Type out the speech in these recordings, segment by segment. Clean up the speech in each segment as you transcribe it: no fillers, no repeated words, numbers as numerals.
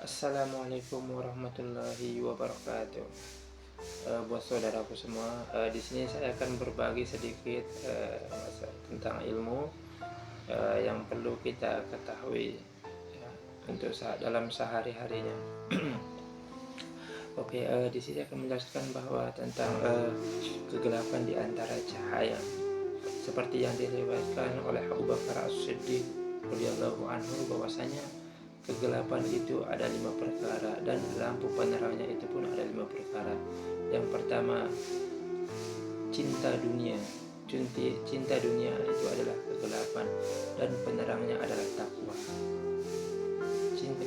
Assalamualaikum warahmatullahi wabarakatuh. Buat saudaraku semua, di sini saya akan berbagi sedikit tentang ilmu yang perlu kita ketahui ya, untuk dalam sehari-harinya. Oke, di sini akan menjelaskan bahwa tentang kegelapan di antara cahaya, seperti yang diriwayatkan oleh Abu Bakar As-Siddiq radhiyallahu anhu bahwasanya kegelapan itu ada 5 perkara dan lampu penerangnya itu pun ada 5 perkara. Yang pertama, cinta dunia. Cinta dunia itu adalah kegelapan dan penerangnya adalah takwa.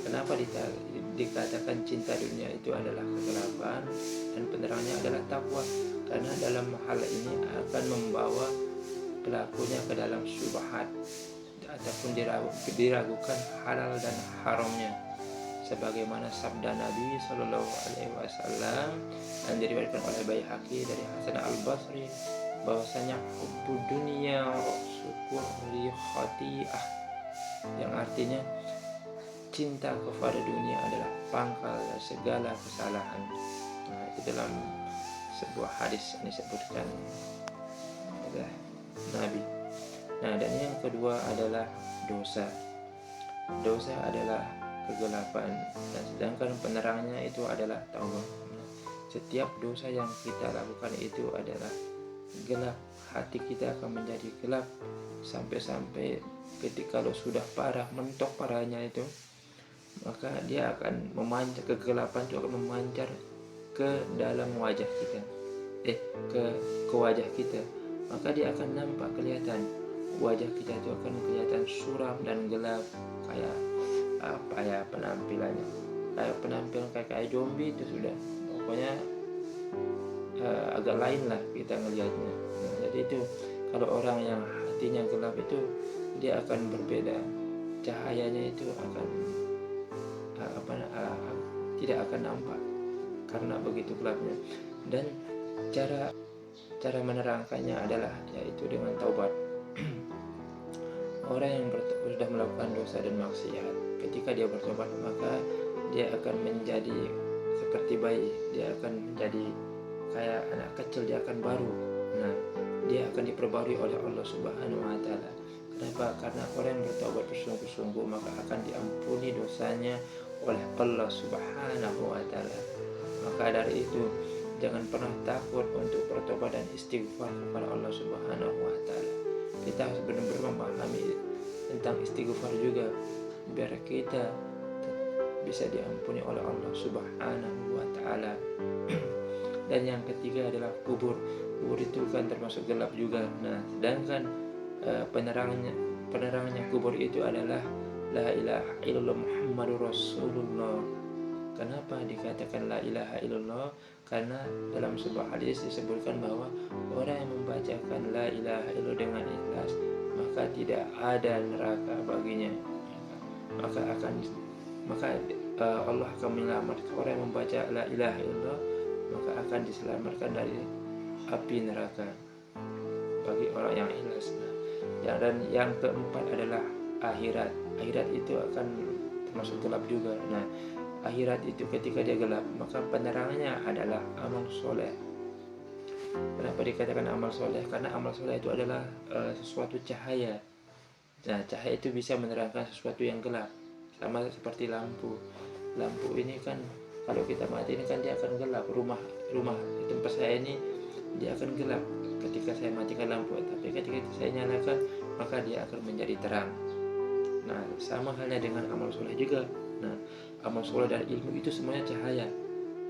Kenapa dikatakan cinta dunia itu adalah kegelapan dan penerangnya adalah takwa? Karena dalam hal ini akan membawa pelakunya ke dalam syubhat ataupun diragukan halal dan haramnya, sebagaimana sabda Nabi Shallallahu Alaihi Wasallam yang diriwayatkan oleh Baihaqi dari Hasan Al Basri bahwasanya hubbu dunia syukur li khati'ah, yang artinya cinta kepada dunia adalah pangkal segala kesalahan. Nah, itu dalam sebuah hadis yang disebutkan oleh Nabi. Nah, dan yang kedua adalah dosa. Dosa adalah kegelapan, dan sedangkan penerangnya itu adalah taubat. Setiap dosa yang kita lakukan itu adalah gelap. Hati kita akan menjadi gelap sampai-sampai ketika kalau sudah parah, mentok parahnya itu, maka dia akan memancar, kegelapan itu akan memancar ke dalam wajah kita, ke wajah kita. Maka dia akan nampak kelihatan, wajah kita itu akan kelihatan suram dan gelap, kayak apa ya penampilannya, kayak penampilan kayak zombie itu sudah, pokoknya agak lain lah kita ngelihatnya. Nah, jadi itu kalau orang yang hatinya gelap itu dia akan berbeda, cahayanya itu akan tidak akan nampak karena begitu gelapnya. Dan cara menerangkannya adalah yaitu dengan taubat. Orang yang sudah melakukan dosa dan maksiat, ketika dia bertobat maka dia akan menjadi seperti bayi, dia akan menjadi kayak anak kecil, dia akan baru. Nah, dia akan diperbarui oleh Allah Subhanahu wa taala. Kenapa? Karena orang yang bertobat bersungguh-sungguh maka akan diampuni dosanya oleh Allah Subhanahu wa taala. Maka dari itu, jangan pernah takut untuk bertobat dan istighfar kepada Allah Subhanahu wa taala. Kita harus benar-benar memahami tentang istighfar juga, biar kita bisa diampuni oleh Allah Subhanahu wa taala. Dan yang ketiga adalah kubur. Kubur itu kan termasuk gelap juga. Nah, sedangkan penerangnya kubur itu adalah la ilaha illallah Muhammadur Rasulullah. Kenapa dikatakan la ilaha illallah? Karena dalam sebuah hadis disebutkan bahwa orang yang membacakan la ilaha illallah dengan ikhlas maka tidak ada neraka baginya. Maka Allah akan menyelamatkan orang yang membaca la ilaha illallah, maka akan diselamatkan dari api neraka bagi orang yang ikhlas. Dan yang keempat adalah akhirat. Akhirat itu akan termasuk gelap juga. Nah, akhirat itu ketika dia gelap maka penerangnya adalah amal soleh. Kenapa dikatakan amal soleh? Karena amal soleh itu adalah sesuatu cahaya. Nah, cahaya itu bisa menerangkan sesuatu yang gelap, sama seperti lampu. Lampu ini kan kalau kita mati ini kan dia akan gelap. Rumah di tempat saya ini dia akan gelap ketika saya matikan lampu, tapi ketika saya nyalakan maka dia akan menjadi terang. Nah, sama halnya dengan amal soleh juga. Nah, amal soleh dan ilmu itu semuanya cahaya.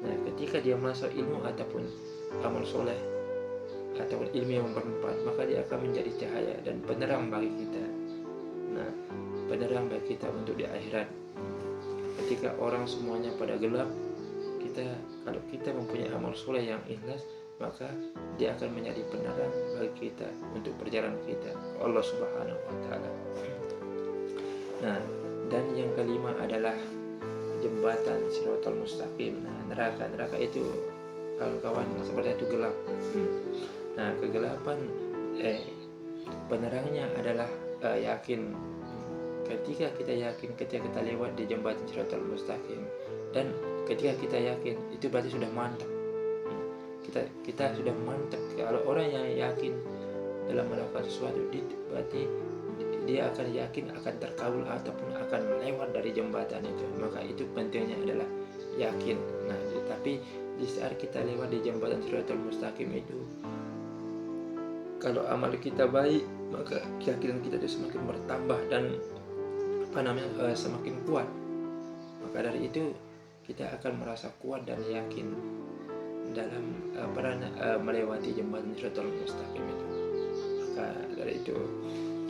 Nah, ketika dia masuk ilmu ataupun amal soleh ataupun ilmu yang bermanfaat, maka dia akan menjadi cahaya dan penerang bagi kita. Nah, penerang bagi kita untuk di akhirat. Ketika orang semuanya pada gelap, kalau kita mempunyai amal soleh yang ikhlas, maka dia akan menjadi penerang bagi kita untuk perjalanan kita Allah Subhanahu wa taala. Nah, dan yang kelima adalah jembatan Shiratal Mustaqim. Nah, neraka itu kawan-kawan seperti itu gelap. Nah, kegelapan penerangnya adalah yakin ketika kita yakin, ketika kita lewat di jembatan Shiratal Mustaqim, dan ketika kita yakin, itu berarti sudah mantap. Kita sudah mantap. Kalau orang yang yakin dalam melakukan sesuatu, berarti dia akan yakin akan terkabul ataupun akan lewat dari jembatan itu. Maka itu pentingnya adalah yakin. Nah, tapi di saat kita lewat di jembatan Shiratal Mustaqim itu, kalau amal kita baik, maka keyakinan kita itu semakin bertambah dan semakin kuat. Maka dari itu kita akan merasa kuat dan yakin dalam melewati jembatan Shiratal Mustaqim itu. Maka dari itu,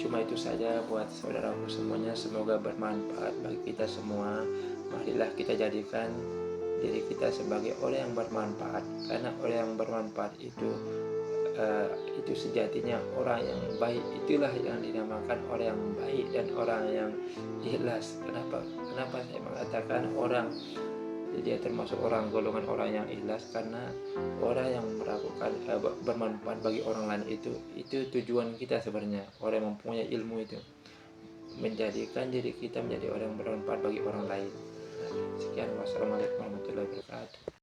cuma itu saja buat saudaraku semuanya. Semoga bermanfaat bagi kita semua. Marilah kita jadikan diri kita sebagai orang yang bermanfaat, karena orang yang bermanfaat itu sejatinya orang yang baik. Itulah yang dinamakan orang yang baik dan orang yang ikhlas. Kenapa saya mengatakan orang dia termasuk golongan orang yang ikhlas? Karena orang yang melakukan bermanfaat bagi orang lain itu tujuan kita sebenarnya. Orang yang mempunyai ilmu itu menjadikan diri kita menjadi orang yang bermanfaat bagi orang lain. Sekian, wassalamualaikum warahmatullahi wabarakatuh.